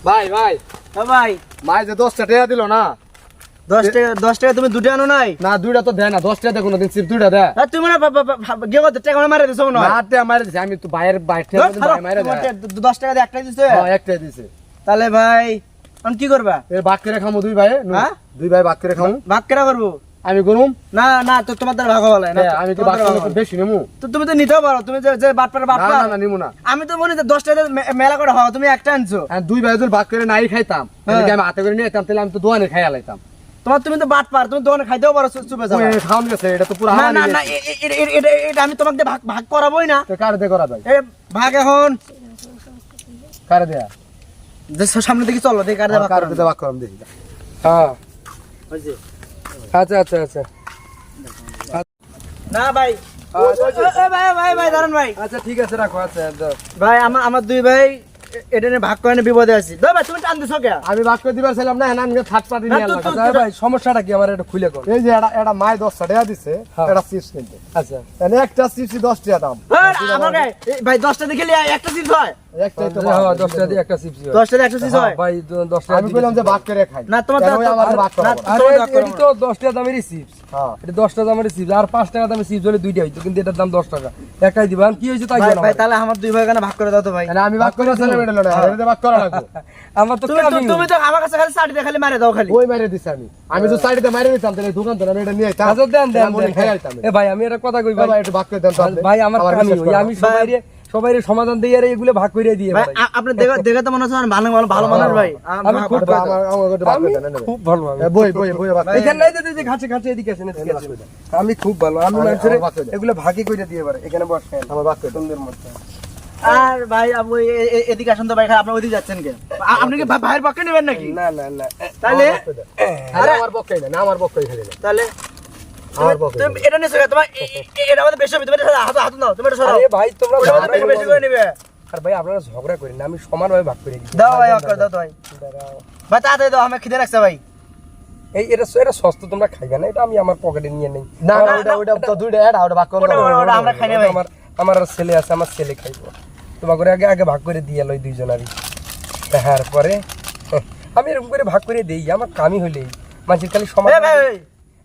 ভাই ভাই ভাই মাই যে 10 টাকা দিল না 10 টাকা তুমি দুটো আনো নাই না দুইটা তো দেয় না 10 টাকা কোনদিন চিপ দুইটা দেয় তুমি না গেও টাকা মারে দিছো না না টাকা মারি দিছি আমি তো বাইরের বাইরে মারি দেয় 10 টাকা দিয়ে একটাই দিছে হ্যাঁ একটাই দিছে তাহলে ভাই আমি কি করবা এর ভাগ করে খামু দুই ভাই হ্যাঁ? দুই ভাই ভাগ করে খামু ভাগ কেনা করবো আমি করুম না না তো তোমার দ্বারা ভাগ হলো না আমি তো ভাগ করে বেশি নেমু তো তুমি তো নিতেও পারো তুমি যে বাটপার না বাটপার না নিমু না আমি তো মনে যে 10 টাকা মেলা করে হওয়া তুমি একটা আনছো আর দুই ভাই যদি ভাগ করে নাই খাইতাম তাহলে কি আমি হাতে করে নিয়ে যেতাম তাহলে আমি তো দোকানে খাইয়া লাইতাম তুমি তো বাটপার তুমি দোকানে খাইতেও পারো চুপে যাও ওই খাওন গেছে এটা তো পুরো না আমার না না এটা আমি তোমাকে ভাগ ভাগ করাবোই না তো কার দে করা যায় এ ভাগ এখন কার দেয়া যে সামনে দিকে চলো দেখে কার কার দে ভাগ করম দেখি হ্যাঁ হইছে আচ্ছা আচ্ছা আচ্ছা না ভাই ভাই ভাই দাঁড়ান ভাই আচ্ছা ঠিক আছে রাখো আচ্ছা ভাই আমার দুই ভাই এটা নিয়ে ভাগ করে বিপদে আছি ভাই তুমি টান দিছো কে আমি ভাগ করে দিবার ছিলাম না আমি থার্ড পার্টি নিয়ে না, আনলাম ভাই সমস্যাটা কি আমার এটা খুলে কোন এই যে এটা মাই 10 টাকা দিছে এটা চিপস কিনতে আচ্ছা মানে একটা চিপস 10 টাকা দাম আমাকে ভাই 10টা দেখে একটা চিপস হয় একটাই তো হ্যাঁ 10 টাকা দিয়ে একটা চিপস হয় 10 টাকা একটা চিপস হয় ভাই 10 টাকা আমি কইলাম যে ভাগ করে খাই না তোমার আমার ভাগ করো আরে এটি তো 10 টাকা দামের চিপস হ্যাঁ এটা 10 টাকা দামের চিপস আর 5 টাকা দামের চিপস হলে দুইটা হইতো কিন্তু এটার দাম 10 টাকা একাই দিবেন কি হইছে তাই ভাই জানো ভাই তাহলে আমার দুই ভাই কেন ভাগ করে দাও তো ভাই আমি ভাগ করে ছেলে মেডল না এটা ভাগ করা লাগবে আমার তো তুমি তো আমার কাছে খালি সাড়ি খালি মারে দাও খালি ওই মারে দিছি আমি তো সাইডে মারে দিতাম তাহলে দোকান তো আমি এটা নিয়ে আইতাম আচ্ছা দেন দেন আমি খাই আইতাম এ ভাই আমি এটা কথা কই ভাই ভাই একটু ভাগ করে দেন তো আপনি। ভাই আমার কামি বিশ্বাস হই করো। আমি সবাইরে সমাধান দেই আর এগুলো ভাগ করে দিয়ে ভাই ভাই আপনি দেখে তো মনে হচ্ছে ভালো ভালো মানুষ ভাই আমি খুব আমার একটু ভাগ আমি করে দেন খুব ভালো আমি বই বই বই ভাগ করে দেন। এখানে নাই দিতে ঘাটে ঘাটে এদিকে আসেন এদিকে আসেন আমি খুব ভালো আমি মানুষের ভাগ করে দেন। এগুলো ভাগই করে দিয়ে পারে এখানে বসেন আমার ভাগ করে দেন। সুন্দর মতো আর ভাই আপনি এদিকে আসেন তো ভাই আপনি ওইদিকে যাচ্ছেন কেন আপনি কি ভাইয়ের পক্ষে নেবেন নাকি না না না তাহলে আরে আমার পক্ষে না আমার পক্ষে খালি না তাহলে আমার পক্ষে তুমি এটা নিয়ে তোমার এটা আমাদের বেশি হবে তুমি হাত হাত নাও তুমি এটা সরাও আরে ভাই তোমরা ওটা আমাদের বেশি বেশি করে নেবে আর ভাই আপনারা ঝগড়া করেন না আমি সমানভাবে ভাগ করে দিই দাও ভাই অক্কর দাও তো ভাই ভাই তাড়াতাড়ি দাও আমি খিদে রাখছে ভাই এই এটা সস্তা তোমরা খাইবে না এটা আমি আমার পকেটে নিয়ে নেই না না ওটা তো দুইটা এটা ওটা ভাগ করে ওটা আমরা খাই না ভাই আমার ছেলে আছে আমার ছেলে খাইবো তোমাকে আগে আগে ভাগ করে দিয়ে লই দুইজনারই তারপরে আমি এরকম করে ভাগ করে দেই আমার কামই হলেই মানুষের খালি সমান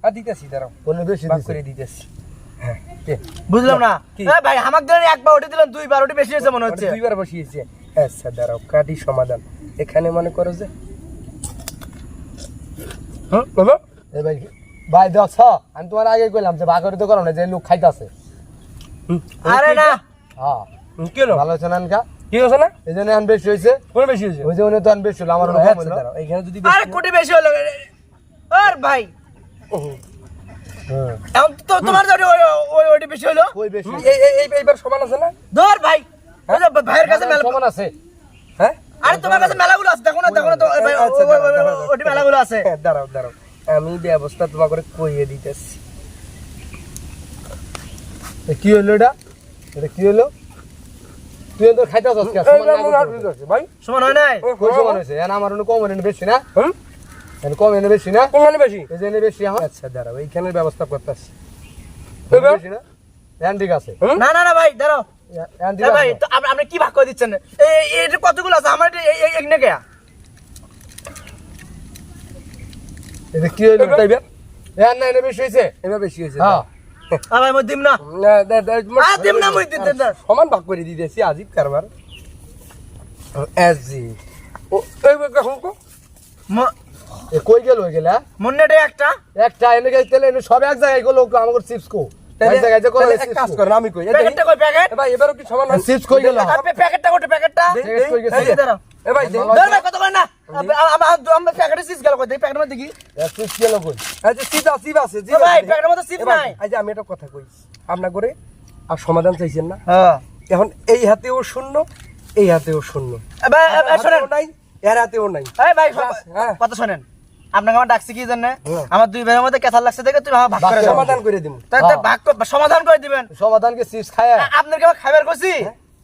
আর দিতেছি দাঁড়াও কোন বেশি ভাগ দিছে করে দিতেছি হ্যাঁ কে? বুঝলাম না কি? ভাই আমাকে দিলেন একবার ওটি দিলেন দুইবার ওটি বেশি হয়েছে মনে ওটা হচ্ছে দুইবার বসিয়েছে আচ্ছা দাঁড়াও কাটি সমাধান এখানে মনে করো যে হ্যাঁ বাবা এই ভাই ভাই দেখছ আমি তোমার আগে কইলাম যে ভাগ করে তো করো না যে লোক খাইতাছে আরে না হ্যাঁ কি হলো ভালো আছে না আনকা কি হচ্ছে না এই জন্য আন বেশি হইছে কোন বেশি হয়েছে ওই যে উনি তো আন বেশি হলো আমার কম হলো দাঁড়াও এখানে যদি আরে কোটি বেশি হলো আর ভাই হ্যাঁ এখন তো তোমার যদি ওটি বেশি হলো কই বেশি এইবার সমান আছে না ধর ভাই ওই যে ভাইয়ের কাছে মেলা সমান আছে হ্যাঁ আরে তোমার কাছে মেলাগুলো আছে দেখো না তো ভাই আচ্ছা, দাঁড়াও, ওটি মেলাগুলো আছে হ্যাঁ, দাঁড়াও দাঁড়াও আমি ব্যবস্থা তোমার করে কইয়ে দিতেছি কি হলো এটা কি হলো তুই তো খাইতাছস কে সমান না ভাই সমান হয় নাই কই সমান হইছে এন আমার অনু কম এনে বেশি না হুম এন কম এনে বেশি না কোনখানে বেশি এই যে এনে বেশি আমার আচ্ছা দাঁড়াও এইখানের ব্যবস্থা করতেছি বেশি না এন ঠিক আছে না না না ভাই দাঁড়াও এন ঠিক এ ভাই আছে তো আপনি কি ভাগ করে দিচ্ছেন এটা কতগুলো আছে আমার এখানে কে এটা কি হলো তাইবে এন না এনে বেশি হইছে এবার বেশি হয়েছে হ্যাঁ আর ভাই মই দিম না দিম না মই দিতে না সমান ভাগ করে দিতেছি আজিব কারবার এসজি ও এই কখন কো এ কই গেল হই গেলা মন্নেটা একটা একটা এনে গেছে তেলে এনে সব এক জায়গায় গেল আমাদের চিপস কো এক জায়গায় যে কোন এক কাজ করেন আমি কই প্যাকেটটা কই প্যাকেট ভাই এবারও কি সমান হয় চিপস কই গেল আপনি প্যাকেটটা কোটে প্যাকেটটা প্যাকেট কই গেছে? এই যে দাঁড়াও এ ভাই ধর ভাই কত করে না আমরা প্যাকেটে সিজ গেল কই প্যাকেটের মধ্যে কি চিপস গেল কই আচ্ছা সিপ আছে এ ভাই প্যাকেটের মধ্যে সিপ নাই এই যে আমি একটা কথা কই আপনার করে আর সমাধান চাইছেন না হ্যাঁ এখন এই হাতেও শূন্য এই হাতেও শূন্য এ ভাই শুনেন হাতেও নাই এর হাতেও নাই এই ভাই হ্যাঁ। কথা শুনেন আপনাকে আমার ডাকছি কি জানেন হ্যাঁ। আমার দুই ভাইয়ের মধ্যে কেসাল লাগছে দেখে তুমি আমার ভাগ করে দাও সমাধান করে দিব তাই ভাগ সমাধান করে দিবেন সমাধান কি চিপস খায় আপনার কি আমার খাইবার কইছি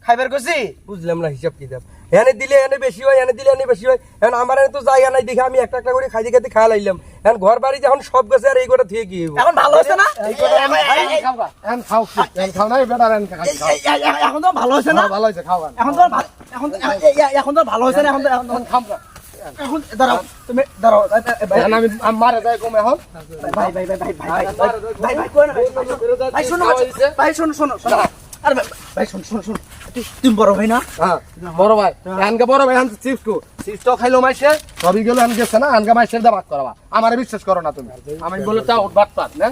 খাইবার কইছি বুঝলাম না হিসাব কিতাব এনে দিলে এনে বেশি হয় এনে দিলে এনে বেশি হয় এখন আমার এনে তো জায়গা নাই দেখে আমি একটা একটা করে খাইতে খাইতে খাওয়া লাইলাম এখন ঘর বাড়ি যখন সব গেছে আর এই গোটা থেকে কি হইব? এখন ভালো হচ্ছে না এখন খাও নাই বেটা এখন তো ভালো হচ্ছে না ভালো হয়েছে খাও এখন তো এখন তো ভালো হচ্ছে না এখন খাও এখন দাঁড়াও তুমি দাঁড়াও আমি মারে যাই কম এখন ভাই কই না ভাই শোনো ভাই শোনো আরে ভাই শোনো তুমি বড় ভাই না হ্যাঁ বড় ভাই আনকে বড় ভাই আনছে চিপস তো খাইলো মাইসে সবই গেল আন গেছে না আনকে মাইসের দা ভাগ করাবা আমারে বিশ্বাস করো না তুমি আমি বলে তা উঠবাট পার না